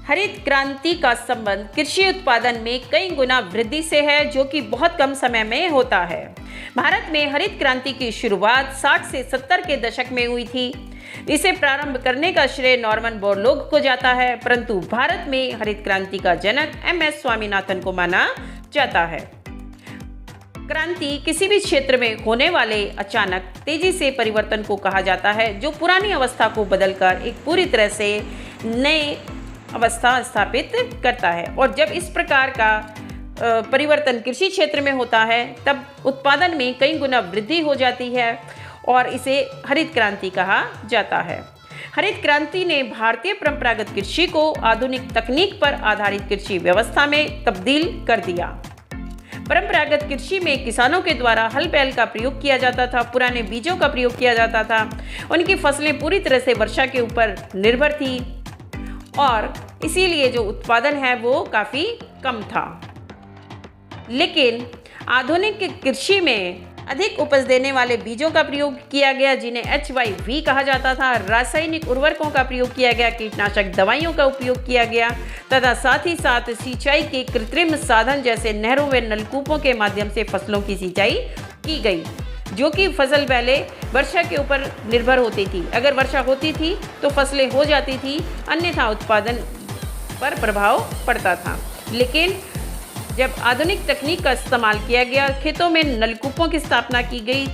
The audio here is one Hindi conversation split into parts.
हरित क्रांति का संबंध कृषि उत्पादन में कई गुना वृद्धि से है, जो कि बहुत कम समय में होता है। भारत में हरित क्रांति की शुरुआत 60 से 70 के दशक में हुई थी। इसे प्रारंभ करने का श्रेय नॉर्मन बोरलॉग को जाता है, परंतु भारत में हरित क्रांति का जनक एम.एस. स्वामीनाथन को माना जाता है। क्रांति किसी भी क्षेत्र में होने वाले अचानक तेजी से परिवर्तन को कहा जाता है, जो पुरानी अवस्था को बदलकर एक पूरी तरह से नए अवस्था स्थापित करता है। और जब इस प्रकार का परिवर्तन कृषि क्षेत्र में होता है, तब उत्पादन में कई गुना वृद्धि हो जाती है और इसे हरित क्रांति कहा जाता है। हरित क्रांति ने भारतीय परंपरागत कृषि को आधुनिक तकनीक पर आधारित कृषि व्यवस्था में तब्दील कर दिया। परंपरागत कृषि में किसानों के द्वारा हल बैल का प्रयोग किया जाता था, पुराने बीजों का प्रयोग किया जाता था, उनकी फसलें पूरी तरह से वर्षा के ऊपर निर्भर थी और इसीलिए जो उत्पादन है वो काफ़ी कम था। लेकिन आधुनिक कृषि में अधिक उपज देने वाले बीजों का प्रयोग किया गया, जिन्हें HYV कहा जाता था। रासायनिक उर्वरकों का प्रयोग किया गया, कीटनाशक दवाइयों का उपयोग किया गया तथा साथ ही साथ सिंचाई के कृत्रिम साधन जैसे नहरों व नलकूपों के माध्यम से फसलों की सिंचाई की गई, जो कि फसल पहले वर्षा के ऊपर निर्भर होती थी। अगर वर्षा होती थी तो फसलें हो जाती थी, अन्यथा उत्पादन पर प्रभाव पड़ता था। लेकिन जब आधुनिक तकनीक का इस्तेमाल किया गया, खेतों में नलकूपों की स्थापना की गई,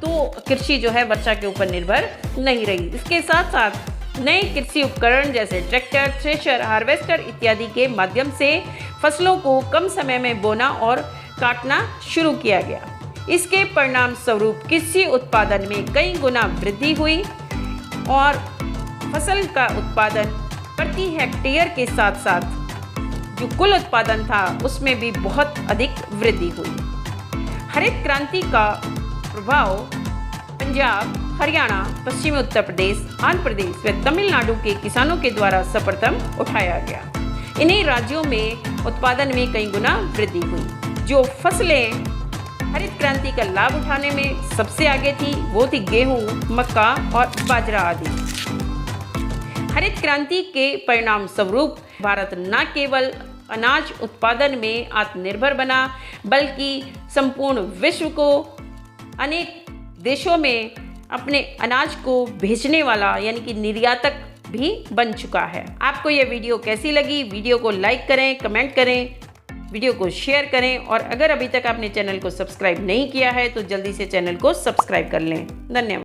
तो कृषि जो है वर्षा के ऊपर निर्भर नहीं रही। इसके साथ साथ नए कृषि उपकरण जैसे ट्रैक्टर, थ्रेशर, हार्वेस्टर इत्यादि के माध्यम से फसलों को कम समय में बोना और काटना शुरू किया गया। इसके परिणाम स्वरूप कृषि उत्पादन में कई गुना वृद्धि हुई और फसल का उत्पादन प्रति हेक्टेयर के साथ साथ जो कुल उत्पादन था उसमें भी बहुत अधिक वृद्धि हुई। हरित क्रांति का प्रभाव पंजाब, हरियाणा, पश्चिमी उत्तर प्रदेश, आंध्र प्रदेश व तमिलनाडु के किसानों के द्वारा सर्वप्रथम उठाया गया। इन्हीं राज्यों में उत्पादन में कई गुना वृद्धि हुई। जो फसलें हरित क्रांति का लाभ उठाने में सबसे आगे थी वो थी गेहूं, मक्का और बाजरा आदि। हरित क्रांति के परिणाम स्वरूप भारत न केवल अनाज उत्पादन में आत्मनिर्भर बना, बल्कि संपूर्ण विश्व को अनेक देशों में अपने अनाज को भेजने वाला यानी कि निर्यातक भी बन चुका है। आपको यह वीडियो कैसी लगी? वीडियो को लाइक करें, कमेंट करें, वीडियो को शेयर करें और अगर अभी तक आपने चैनल को सब्सक्राइब नहीं किया है तो जल्दी से चैनल को सब्सक्राइब कर लें। धन्यवाद।